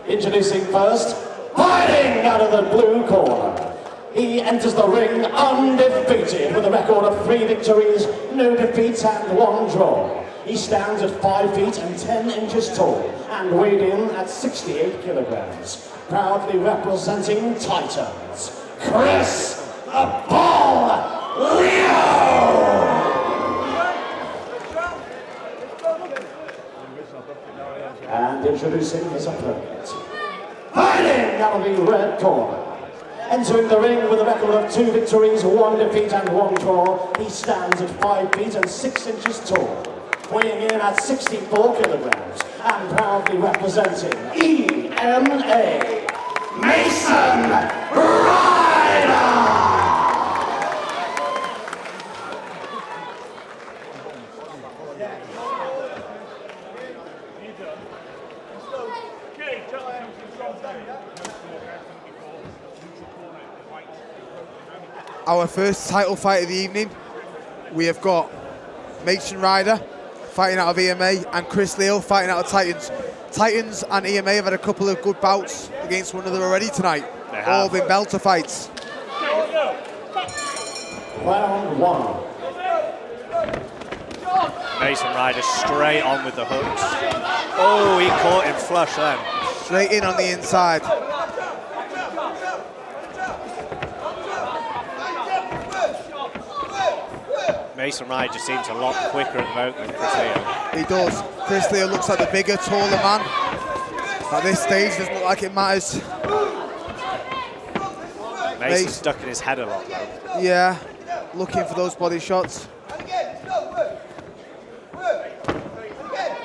Introducing first, fighting out of the blue corner. He enters the ring undefeated with a record of 3 victories, no defeats and 1 draw. He stands at 5 feet and 10 inches tall and weighed in at 68 kilograms. Proudly representing Titans, Chris "The Ball" Leo! And introducing his opponent, fighting out of the red corner. Entering the ring with a record of 2 victories, 1 defeat and 1 draw, he stands at 5 feet and 6 inches tall, weighing in at 64 kilograms, and proudly representing EMA, Mason Ryder! Our first title fight of the evening, we have got Mason Ryder fighting out of EMA and Chris Edghill fighting out of Titans. Titans and EMA have had a couple of good bouts against one another already tonight. They have. All been belter fights. Round 1. Mason Ryder straight on with the hooks. Oh, he caught him flush then. Straight in on the inside. Mason Ryder just seems a lot quicker at the moment than Chris Edghill. He does. Chris Edghill looks like the bigger, taller man. At this stage, doesn't look like it matters. Mason's ducking his head a lot though. Yeah, looking for those body shots.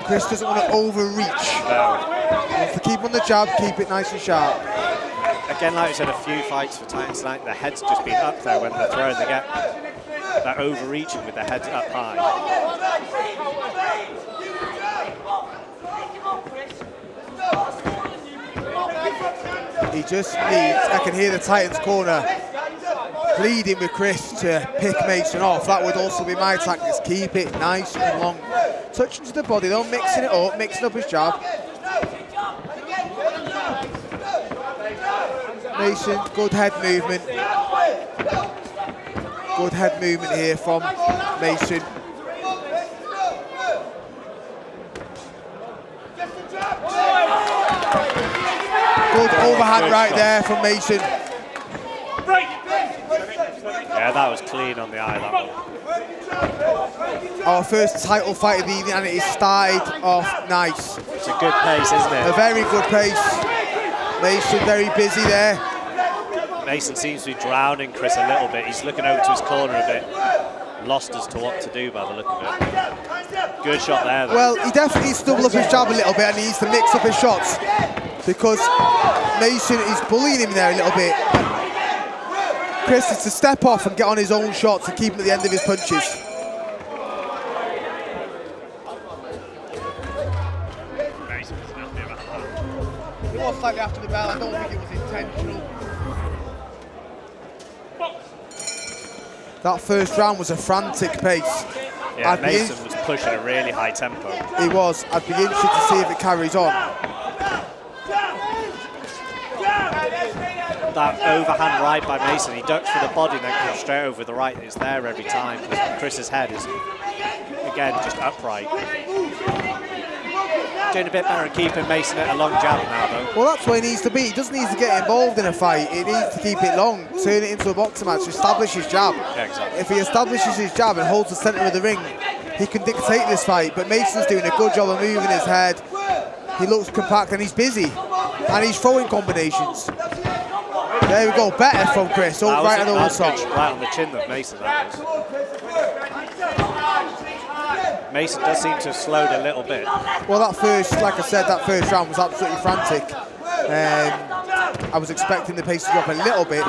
Chris doesn't want to overreach. No. Wants to keep on the jab, keep it nice and sharp. Again, like I said, a few fights for Titans tonight, their head's just been up there when they're throwing. They get that overreaching with their heads up high. He just needs, I can hear the Titans corner pleading with Chris to pick Mason off. That would also be my tactics. Keep it nice and long. Touching to the body though, mixing it up, mixing up his jab. Mason, good head movement. Good head movement here from Mason. Good overhand right there from Mason. Yeah, that was clean on the eye, that one. Our first title fight of the evening, and it is started off nice. It's a good pace, isn't it? A very good pace. Mason very busy there. Mason seems to be drowning Chris a little bit. He's looking over to his corner a bit. Lost as to what to do by the look of it. Good shot there though. Well, he definitely needs to double up his jab a little bit and he needs to mix up his shots because Mason is bullying him there a little bit. Chris needs to step off and get on his own shots and keep him at the end of his punches. It was slightly after the bell. I don't think it was intentional. That first round was a frantic pace. Yeah, Mason was pushing a really high tempo. He was. I'd be interested to see if it carries on. That overhand right by Mason, he ducks for the body and then comes straight over the right. It's there every time. Chris's head is, again, just upright. Doing a bit better at keeping Mason at a long jab now, though. Well, that's where he needs to be. He doesn't need to get involved in a fight. He needs to keep it long, turn it into a boxing match, establish his jab. Yeah, exactly. If he establishes his jab and holds the centre of the ring, he can dictate this fight. But Mason's doing a good job of moving his head. He looks compact and he's busy. And he's throwing combinations. There we go, better from Chris. Oh, right on the outside. Right on the chin of Mason, that is. Mason does seem to have slowed a little bit. Well, that first, like I said, that first round was absolutely frantic. I was expecting the pace to drop a little bit,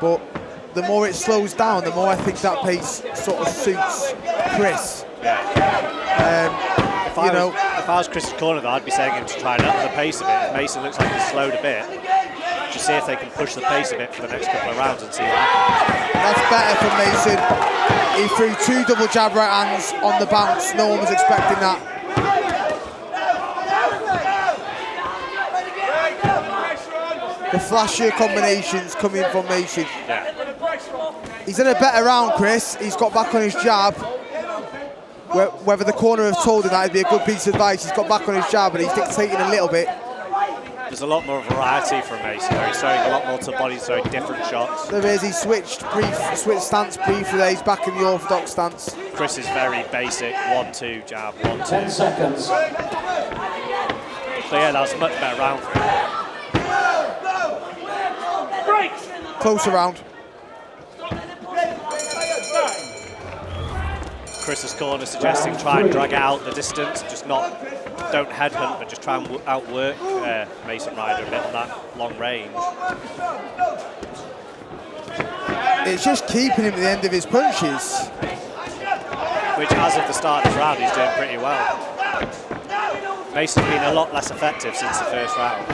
but the more it slows down, the more I think that pace sort of suits Chris. Yeah. If I was Chris's corner, though, I'd be saying him to try and up the pace a bit. If Mason looks like he's slowed a bit, just see if they can push the pace a bit for the next couple of rounds and see what happens. That's better from Mason. He threw 2 double jab right hands on the bounce. No one was expecting that. the flashier combinations coming from Mason. Yeah. He's in a better round, Chris. He's got back on his jab. Whether the corner have told him that would be a good piece of advice, he's got back on his jab and he's dictating a little bit. There's a lot more variety from Mason. He's throwing a lot more to body, throwing different shots. There is. He switched stance briefly there. He's back in the orthodox stance. Chris is very basic. 1-2 jab, 1-2. 10 seconds. So yeah, that was a much better round for him. Closer round. Chris's corner suggesting try and drag out the distance, just don't headhunt, but just try and outwork Mason Ryder a bit on that long range. It's just keeping him at the end of his punches. Which, as of the start of this round, he's doing pretty well. Mason's been a lot less effective since the first round.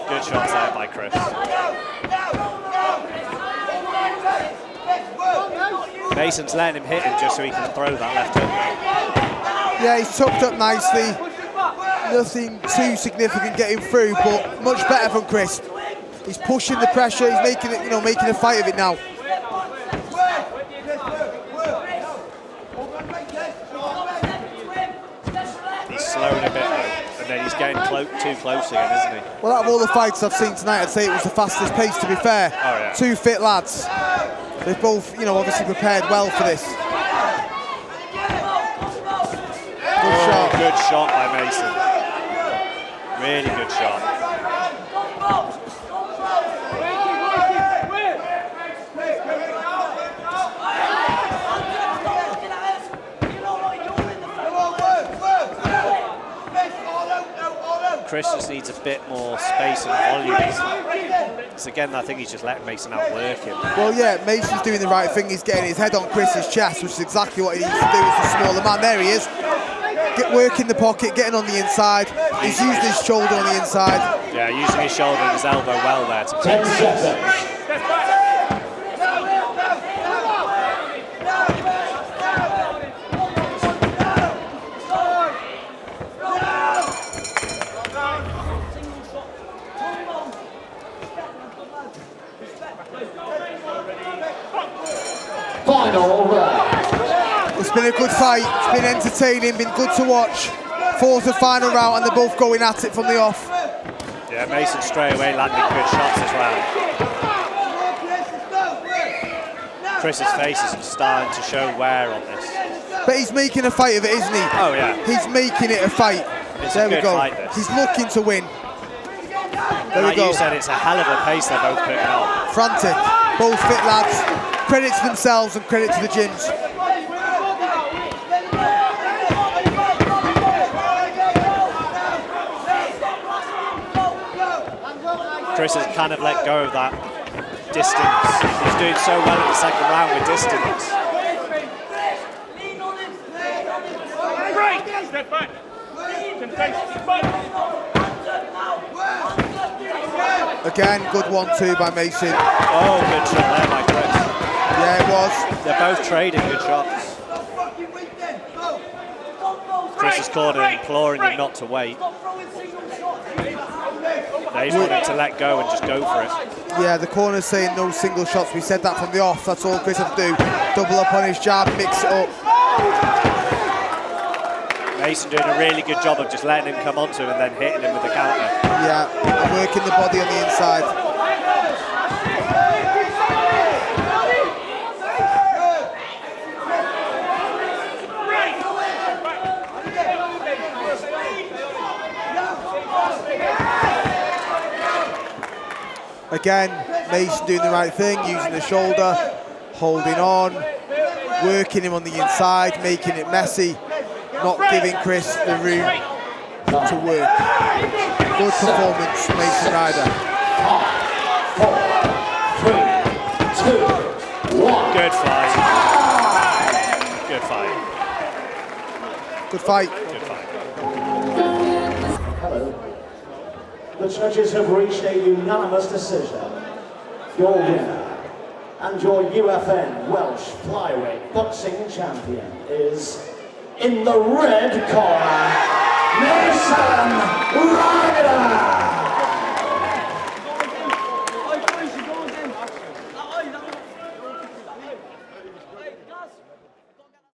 Good shots there by Chris. Mason's letting him hit him just so he can throw that left hook. Yeah, he's tucked up nicely. Nothing too significant getting through, but much better from Chris. He's pushing the pressure. He's making it, making a fight of it now. He's slowing a bit though, and then he's getting too close again, isn't he? Well, out of all the fights I've seen tonight, I'd say it was the fastest pace, to be fair. Oh, yeah. Two fit lads. They've both, obviously prepared well for this. Good shot. Good shot by Mason. Really good shot. Chris just needs a bit more space and volume. So again, I think he's just letting Mason outwork him. Well, yeah, Mason's doing the right thing. He's getting his head on Chris's chest, which is exactly what he needs to do as the smaller man. There he is. Working the pocket, getting on the inside. He's used his shoulder on the inside. Yeah, using his shoulder and his elbow well there. 10 seconds. Final round. It's been a good fight. It's been entertaining, been good to watch. Fourth and final round, and they're both going at it from the off. Yeah, Mason straight away landing good shots this round. Chris's face is starting to show wear on this. But he's making a fight of it, isn't he? Oh yeah. He's making it a fight. It's there a we good go. fight, this. He's looking to win. There Like we go. you said, it's a hell of a pace they're both putting on. Frantic. Both fit lads. Credit to themselves and credit to the gyms. Chris has kind of let go of that distance. He's doing so well in the second round with distance. Again, good 1-2 by Mason. Oh, good shot there by Chris. Yeah, it was. They're both trading good shots. Chris is corner imploring him not to wait. He's wanting to let go and just go for it. Yeah, the corner's saying no single shots. We said that from the off. That's all Chris had to do. Double up on his jab, mix it up. Mason doing a really good job of just letting him come onto him and then hitting him with the counter. Yeah, and working the body on the inside. Again, Mason doing the right thing, using the shoulder, holding on, working him on the inside, making it messy, not giving Chris the room to work. Good performance, Mason Ryder. 4, 3, 2, 1. Good fight. Good fight. Good fight. Good fight. Hello. The judges have reached a unanimous decision. Your winner, And your UFN Welsh flyweight boxing champion is, in the red corner, Ryder.